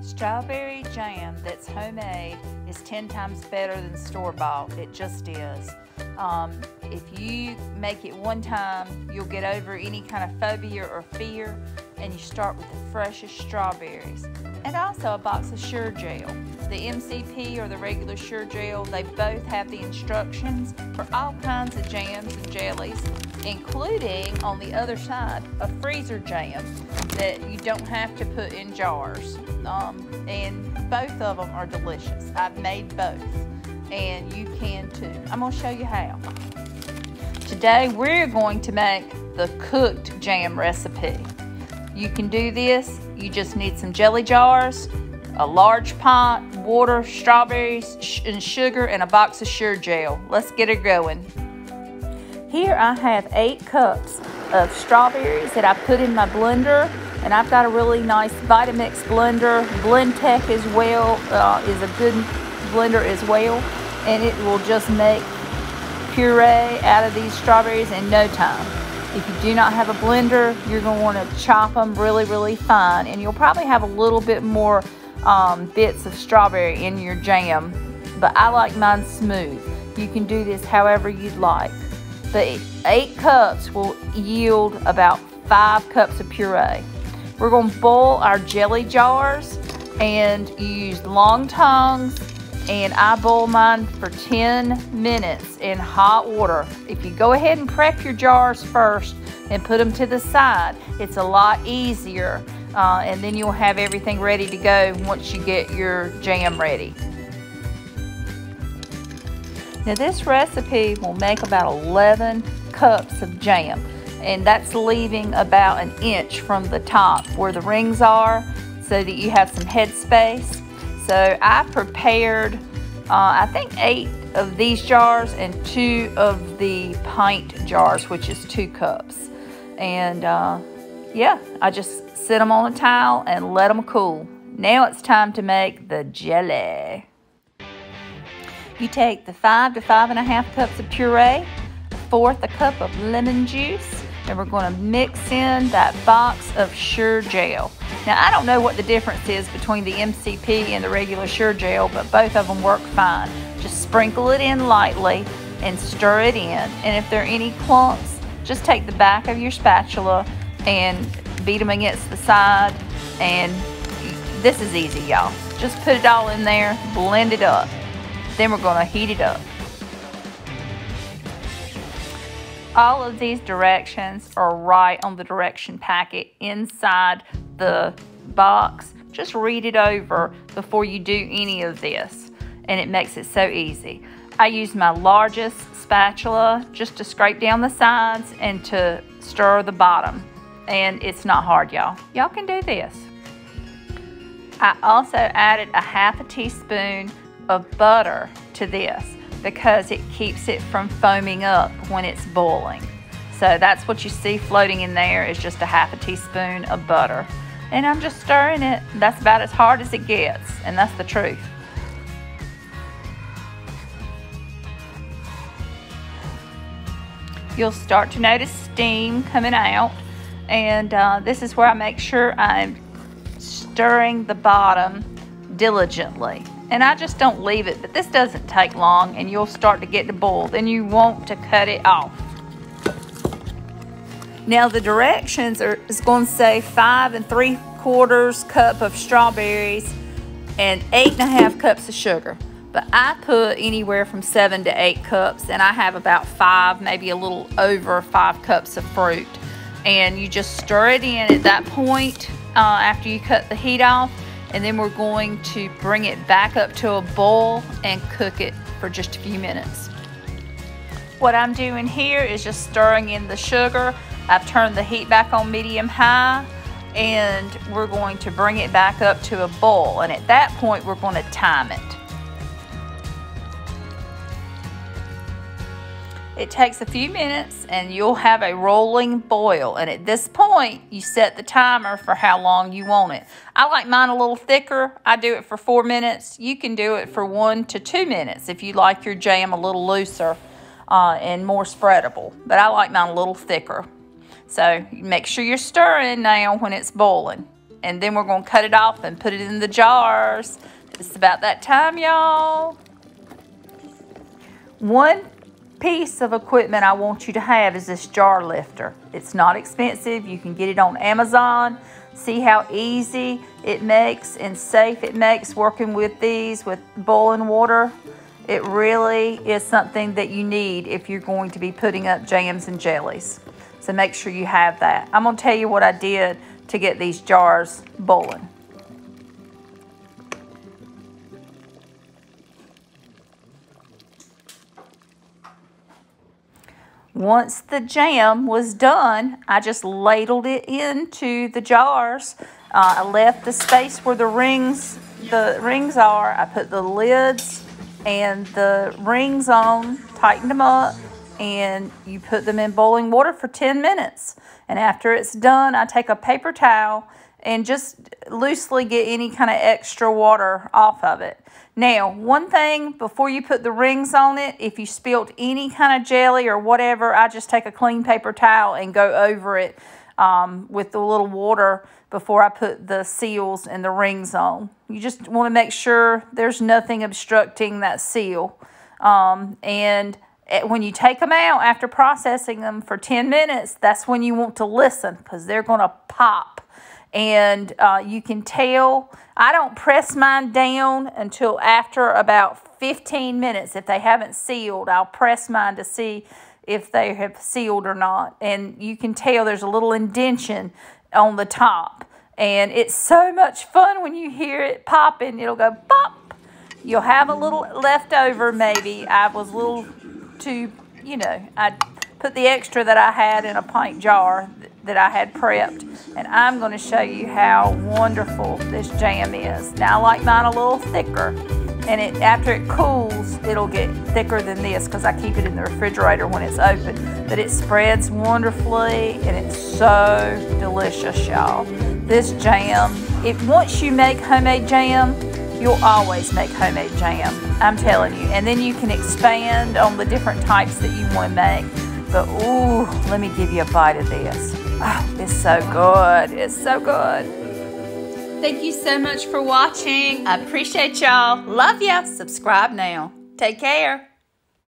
Strawberry jam that's homemade is 10 times better than store-bought. It just is. If you make it one time, you'll get over any kind of phobia or fear, and you start with the freshest strawberries. And also a box of Sure Jell. The MCP or the regular Sure Jell, they both have the instructions for all kinds of jams and jellies, including, on the other side, a freezer jam that you don't have to put in jars. And both of them are delicious. I've made both, and you can too. I'm going to show you how. Today we're going to make the cooked jam recipe. You can do this. You just need some jelly jars, a large pot, water, strawberries, and sugar, and a box of Sure Jell. Let's get it going. Here I have 8 cups of strawberries that I put in my blender, and I've got a really nice Vitamix blender. Blendtec as well is a good blender as well, and it will just make puree out of these strawberries in no time. If you do not have a blender, you're going to want to chop them really, really fine, and you'll probably have a little bit more bits of strawberry in your jam, but I like mine smooth. You can do this however you'd like. The 8 cups will yield about 5 cups of puree. We're going to boil our jelly jars, and you use long tongs, and I boil mine for 10 minutes in hot water. If you go ahead and prep your jars first and put them to the side, it's a lot easier, and then you'll have everything ready to go once you get your jam ready. Now this recipe will make about 11 cups of jam, and that's leaving about an inch from the top where the rings are so that you have some head space. So I prepared, I think 8 of these jars and 2 of the pint jars, which is 2 cups. And yeah, I just sit them on a towel and let them cool. Now it's time to make the jelly. You take the 5 to 5.5 cups of puree, 1/4 a cup of lemon juice, and we're going to mix in that box of Sure Jell. Now, I don't know what the difference is between the MCP and the regular Sure Jell, but both of them work fine. Just sprinkle it in lightly and stir it in. And if there are any clumps, just take the back of your spatula and beat them against the side. And this is easy, y'all. Just put it all in there, blend it up. Then we're going to heat it up. All of these directions are right on the direction packet inside the box. Just read it over before you do any of this, and it makes it so easy. I use my largest spatula just to scrape down the sides and to stir the bottom, and it's not hard, y'all. Y'all can do this. I also added a 1/2 teaspoon of butter to this because it keeps it from foaming up when it's boiling. So that's what you see floating in there, is just a 1/2 teaspoon of butter. And I'm just stirring it. That's about as hard as it gets, and that's the truth. You'll start to notice steam coming out, and this is where I make sure I'm stirring the bottom diligently. And I just don't leave it, but this doesn't take long, and you'll start to get to boil. Then you want to cut it off. Now the directions is going to say 5 3/4 cup of strawberries and 8.5 cups of sugar. But I put anywhere from 7 to 8 cups, and I have about 5, maybe a little over 5 cups of fruit. And you just stir it in at that point after you cut the heat off. And then we're going to bring it back up to a boil and cook it for just a few minutes. What I'm doing here is just stirring in the sugar. I've turned the heat back on medium-high, and we're going to bring it back up to a boil. And at that point, we're going to time it. It takes a few minutes, and you'll have a rolling boil. And at this point, you set the timer for how long you want it. I like mine a little thicker. I do it for 4 minutes. You can do it for 1 to 2 minutes if you like your jam a little looser and more spreadable. But I like mine a little thicker. So make sure you're stirring now when it's boiling. and then we're going to cut it off and put it in the jars. It's about that time, y'all. One piece of equipment I want you to have is this jar lifter. It's not expensive. You can get it on Amazon. See how easy it makes and safe it makes working with these with boiling water. It really is something that you need if you're going to be putting up jams and jellies. So make sure you have that. I'm going to tell you what I did to get these jars boiling. Once the jam was done, I just ladled it into the jars. I left the space where the rings are. I put the lids and the rings on, tightened them up, and you put them in boiling water for 10 minutes. And after it's done, I take a paper towel and just loosely get any kind of extra water off of it. Now, one thing before you put the rings on it, if you spilt any kind of jelly or whatever, I just take a clean paper towel and go over it with a little water before I put the seals and the rings on. You just want to make sure there's nothing obstructing that seal. And when you take them out after processing them for 10 minutes, that's when you want to listen because they're going to pop. And you can tell, I don't press mine down until after about 15 minutes. If they haven't sealed, I'll press mine to see if they have sealed or not. And you can tell there's a little indentation on the top. And it's so much fun when you hear it popping. It'll go pop. You'll have a little left over maybe. I was a little too, I put the extra that I had in a pint jar that I had prepped, and I'm going to show you how wonderful this jam is. Now I like mine a little thicker, and after it cools it'll get thicker than this because I keep it in the refrigerator when it's open, but it spreads wonderfully and it's so delicious, y'all. This jam, once you make homemade jam, you'll always make homemade jam, I'm telling you, and then you can expand on the different types that you want to make. But ooh, let me give you a bite of this. Oh, it's so good. It's so good. Thank you so much for watching. I appreciate y'all. Love ya. Subscribe now. Take care.